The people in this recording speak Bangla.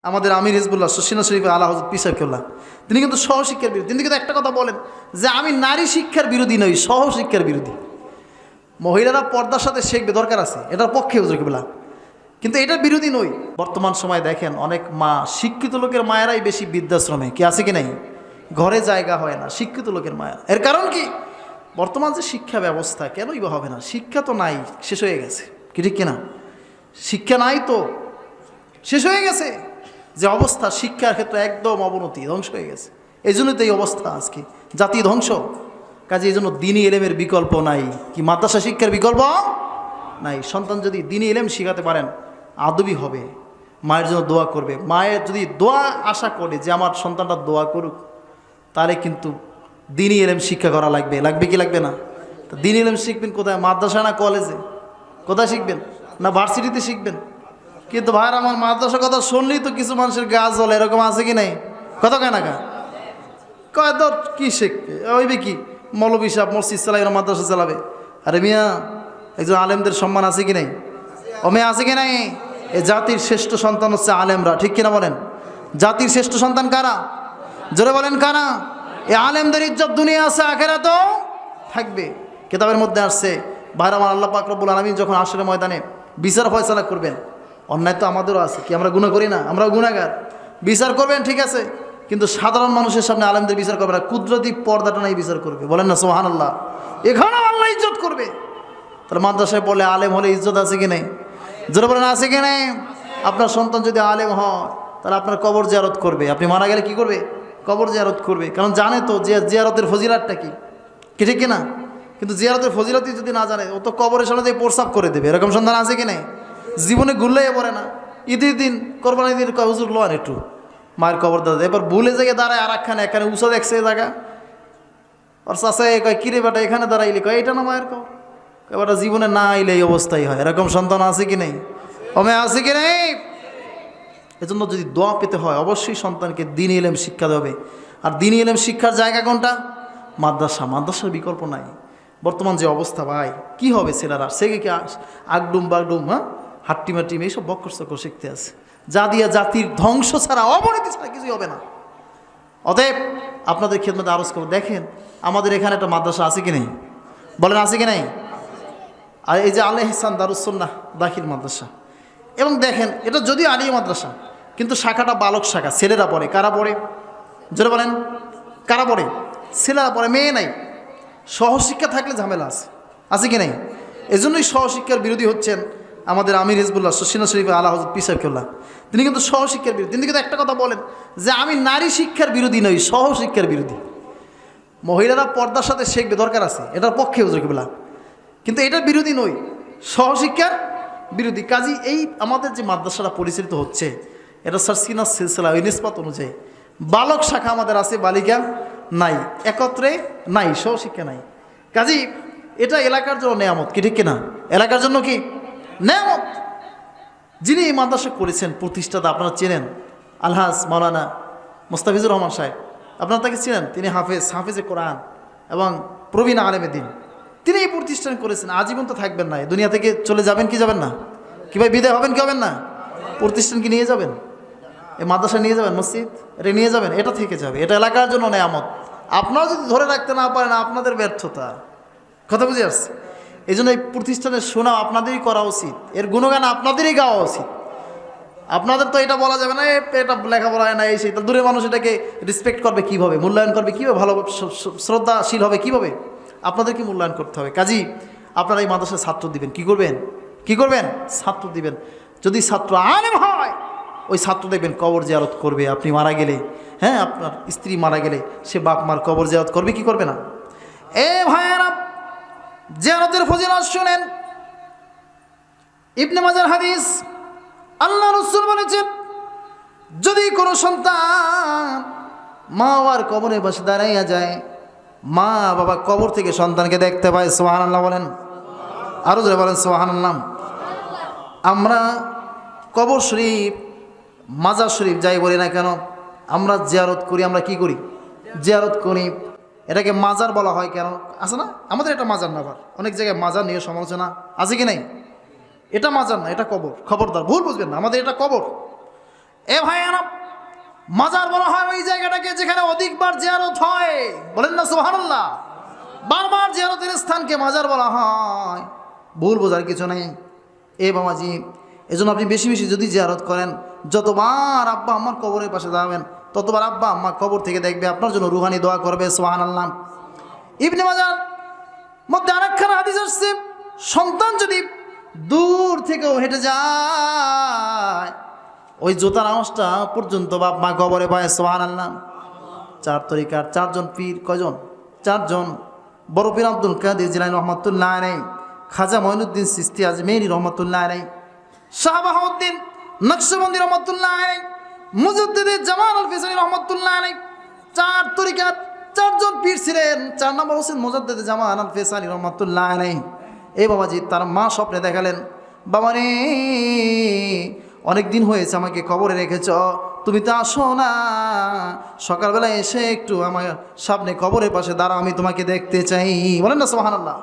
আমাদের আমির হিজবুল্লাহ শশিনা শরীফে আলা হযরত পীর সাহেব কেবলা তিনি কিন্তু সহশিক্ষার বিরোধী। তিনি কিন্তু একটা কথা বলেন যে আমি নারী শিক্ষার বিরোধী নই, সহশিক্ষার বিরোধী। মহিলারা পর্দার সাথে শিখবে, দরকার আছে, এটার পক্ষে হুজুর কেবলা, কিন্তু এটার বিরোধী নই। বর্তমান সময় দেখেন অনেক মা, শিক্ষিত লোকের মায়েরাই বেশি বৃদ্ধাশ্রমে, কি আছে কি নাই, ঘরে জায়গা হয় না শিক্ষিত লোকের মায়ের। এর কারণ কি? বর্তমান যে শিক্ষা ব্যবস্থা, কেনই বা হবে না? শিক্ষা তো নাই, শেষ হয়ে গেছে, কি ঠিক কিনা? শিক্ষা নাই তো শেষ হয়ে গেছে। যে অবস্থা শিক্ষার ক্ষেত্রে একদম অবনতি, ধ্বংস হয়ে গেছে। এই জন্যই তো এই অবস্থা আজকে, জাতি ধ্বংস। কাজে এই জন্য দিনী এলেমের বিকল্প নাই, কি মাদ্রাসা শিক্ষার বিকল্প নাই। সন্তান যদি দিনী এলেম শিখাতে পারেন, আদবি হবে, মায়ের জন্য দোয়া করবে। মায়ের যদি দোয়া আশা করে যে আমার সন্তানটা দোয়া করুক, তাহলে কিন্তু দিনী এলেম শিক্ষা করা লাগবে। লাগবে কি লাগবে না? তো দিনী এলেম শিখবেন কোথায়? মাদ্রাসা না কলেজে? কোথায় শিখবেন? না ভার্সিটিতে শিখবেন? কিন্তু ভাইয়ের আমার, মাদ্রাসার কথা শুনলেই তো কিছু মানুষের গা জ্বলে, এরকম আছে কি নাই? কত কেনাকা কয় তোর কি শিখবে, ওইবে কি মৌলবী সাহেব মসজিদ চালাবে না মাদ্রাসা চালাবে? আরে মিয়া, একজন আলেমদের সম্মান আছে কি নাই? ও মেয়ে আছে কি নাই? এ জাতির শ্রেষ্ঠ সন্তান হচ্ছে আলেমরা, ঠিক কিনা বলেন? জাতির শ্রেষ্ঠ সন্তান কারা? জোরে বলেন কারা? এ আলেমদের ইজ্জত দুনিয়া আছে, আখিরাতেও থাকবে। কিতাবের মধ্যে আসছে, ভাইরা আমার, আল্লাহ পাক রব্বুল আলামিন যখন হাশরের ময়দানে বিচার ফয়সালা করবেন, অন্যায় তো আমাদেরও আছে, কি আমরা গুনাহ করি না? আমরাও গুনাহগার। বিচার করবেন ঠিক আছে, কিন্তু সাধারণ মানুষের সামনে আলেমদের বিচার করবে না, কুদরতি পর্দাটা নাই বিচার করবে। বলেন না সুবহানাল্লাহ? এখানেও আল্লাহ ইজ্জত করবে। তাহলে মাদ্রাসায় পড়লে আলেম হলে ইজ্জত আছে কি নাই? জোরে বলেন আছে কি নাই? আপনার সন্তান যদি আলেম হয়, তাহলে আপনার কবর জিয়ারত করবে। আপনি মারা গেলে কি করবে? কবর জিয়ারত করবে, কারণ জানে তো যে জিয়ারতের ফজিলাতটা কি, কি ঠিক কিনা? কিন্তু জিয়ারতের ফজিলতই যদি না জানে, ও তো কবরের সামনে দিয়ে প্রস্রাব করে দেবে। এরকম সন্তান আছে কি নাই? জীবনে ঘুরলেই পড়ে না। ঈদের দিন, কোরবানির দিন কয় হুজুর লোয়ান একটু মায়ের কবর দাদা, এবার ভুলে জায়গায় দাঁড়ায় আর একখানে, এখানে উঁচা দেখছে জায়গা, আর চাষা কয় কিরে বেটা এখানে দাঁড়াইলি, কয় এটা না মায়ের কবর। এবার জীবনে না আইলে এই অবস্থাই হয়। এরকম সন্তান আছে কি নেই? কমে আছে কি নেই? এজন্য যদি দোয়া পেতে হয়, অবশ্যই সন্তানকে দ্বীনি ইলম শিক্ষা দেবে। আর দ্বীনি ইলম শিক্ষার জায়গা কোনটা? মাদ্রাসা। মাদ্রাসার বিকল্প নাই। বর্তমান যে অবস্থা ভাই, কি হবে ছেলেরা? সে কি আগডুম বাগডুম, হ্যাঁ, হাট্টিমাটিম এইসব বক্কর চক্কর শিখতে আছে, যা দিয়া জাতির ধ্বংস ছাড়া, অবনতি ছাড়া কিছুই হবে না। অতএব আপনাদের খেদমতে আরজ করব, দেখেন আমাদের এখানে একটা মাদ্রাসা আছে কি নেই? বলেন আছে কি নাই? আর এই যে আলে ইহসান দারুস সুন্নাহ দাখিল মাদ্রাসা, এবং দেখেন এটা যদিও আলিয়া মাদ্রাসা, কিন্তু শাখাটা বালক শাখা, ছেলেরা পড়ে। কারা পড়ে? জোরে বলেন কারা পড়ে? ছেলেরা পড়ে, মেয়ে নাই। সহশিক্ষা থাকলে ঝামেলা আছে, আছে কি নাই? এজন্যই সহশিক্ষার বিরোধী হচ্ছেন আমাদের আমির হিজবুল্লাহ শশিনা শরীফে আলা হযরত পীর সাহেব কেবলা। তিনি কিন্তু সহশিক্ষার বিরোধী। তিনি কিন্তু একটা কথা বলেন যে আমি নারী শিক্ষার বিরোধী নই, সহশিক্ষার বিরোধী। মহিলারা পর্দার সাথে শিখবে, দরকার আছে, এটার পক্ষে হুজুর কেবলা, কিন্তু এটার বিরোধী নই, সহশিক্ষার বিরোধী। কাজী এই আমাদের যে মাদ্রাসাটা পরিচালিত হচ্ছে, এটা সারসিনা সিলসিলা ওই নিসবত অনুযায়ী বালক শাখা আমাদের আছে, বালিকা নাই, একত্রে নাই, সহশিক্ষা নাই। কাজী এটা এলাকার জন্য নেয়ামত, কি ঠিক কিনা? এলাকার জন্য কি নেয়ামত। যিনি এই মাদ্রাসা করেছেন, প্রতিষ্ঠাতা আপনারা চেনেন, আলহাজ মাওলানা মোস্তাফিজুর রহমান সাহেব, আপনারা তাকে চেনেন। তিনি হাফেজে কোরআন এবং প্রবীণ আলেমে দ্বীন। তিনি এই প্রতিষ্ঠান করেছেন। আজীবন তো থাকবেন না, দুনিয়া থেকে চলে যাবেন কি যাবেন না? কি ভাই বিদায় হবেন কি হবেন না? প্রতিষ্ঠান কি নিয়ে যাবেন? এই মাদ্রাসা নিয়ে যাবেন, মসজিদ এটা নিয়ে যাবেন, এটা থেকে যাবে। এটা এলাকার জন্য নেয়ামত। আপনারা যদি ধরে রাখতে না পারেন, আপনাদের ব্যর্থতা। কথা বুঝে আসছে? এই জন্য এই প্রতিষ্ঠানের সুনাম আপনাদেরই করা উচিত, এর গুণগান আপনাদেরই গাওয়া উচিত। আপনাদের তো এটা বলা যাবে না এটা লেখাপড়া হয় না, এই সেই। দূরের মানুষ এটাকে রেসপেক্ট করবে কীভাবে, মূল্যায়ন করবে কীভাবে, ভালো শ্রদ্ধাশীল হবে কীভাবে? আপনাদেরকে মূল্যায়ন করতে হবে। কাজী আপনারা এই মাদ্রাসায় ছাত্র দিবেন, কি করবেন? কি করবেন? ছাত্র দিবেন। যদি ছাত্র আলেম হয়, ওই ছাত্র দেখবেন কবর জিয়ারত করবে। আপনি মারা গেলে, হ্যাঁ, আপনার স্ত্রী মারা গেলে সে বাপ মার কবর জিয়ারত করবে, কি করবে না? এ ভাইয়েরা, জিয়ারতের ফজিলত শুনেন। ইবনে মাজার হাদিস, আল্লাহ রাসূল বলেছেন, যদি কোনো সন্তান মা বাবার কবরের পাশে দাঁড়াইয়া যায়, মা বাবা কবর থেকে সন্তানকে দেখতে পায়, সুবহানাল্লাহ বলেন, আরো জোরে বলেন সুবহানাল্লাহ। আমরা কবর শরীফ, মাজার শরীফ যাই বলি না কেন, আমরা জিয়ারত করি। আমরা কি করি? জিয়ারত করি। এটাকে মাজার বলা হয় কেন? আছে না আমাদের এটা মাজার না? আবার অনেক জায়গায় মাজার নিয়ে সমালোচনা আছে কি নাই? এটা মাজার না, এটা কবর। খবরদার ভুল বুঝবেন না, আমাদের এটা কবর। এ ভাইয়ারা, মাজার বলা হয় ওই জায়গাটাকে যেখানে অধিকবার জিয়ারত হয়। বলেন না সুবহানাল্লাহ। বারবার জিয়ারতের স্থানকে মাজার বলা হয়, ভুল বোঝার কিছু নেই। এ বাবাজি, এজন্য আপনি বেশি বেশি যদি জিয়ারত করেন, যতবার আব্বা আম্মার কবরের পাশে দাঁড়াবেন, ততবার আব্বা আম্মা কবর থেকে দেখবে, আপনার জন্য রুহানি দোয়া করবে। সুবহানাল্লাহ। ইবনে মাজার মধ্যে আরেকখানা হাদিস আসছে, সন্তান যদি দূর থেকেও হেঁটে যায়, ওই জুতার আওয়াজটা পর্যন্ত বাপ মা কবরে পায়। সুবহানাল্লাহ। 4 তরিকার 4 জন পীর, কয়জন? 4 জন। বড় পীর আব্দুল কাদের জিলানী রহমাতুল্লাহ আলাইহি, খাজা মঈনুদ্দিন চিশতি আজমেরি রহমাতুল্লাহ আলাইহি, শাহ বাহাউদ্দিন নকশবন্দি রহমাতুল্লাহ আলাইহি, মুজাদ্দিদ জামাল আল ফিসানি রহমাতুল্লাহ আলাইহি। 4 তরিকার 4 জন পীর ছিলেন। 4 নম্বর হোসেন মুজাদ্দিদ জামাল আল ফিসানি রহমাতুল্লাহ আলাইহি। এই বাবাজি, তার মা স্বপ্নে দেখালেন, বাবা রে, অনেক দিন হয়েছে আমাকে কবরে রেখেছ, তুমি তো আসো না, সকালবেলা এসে একটু আমার সামনে কবরের পাশে দাঁড়াও, আমি তোমাকে দেখতে চাই। বলেন না সুবহানাল্লাহ।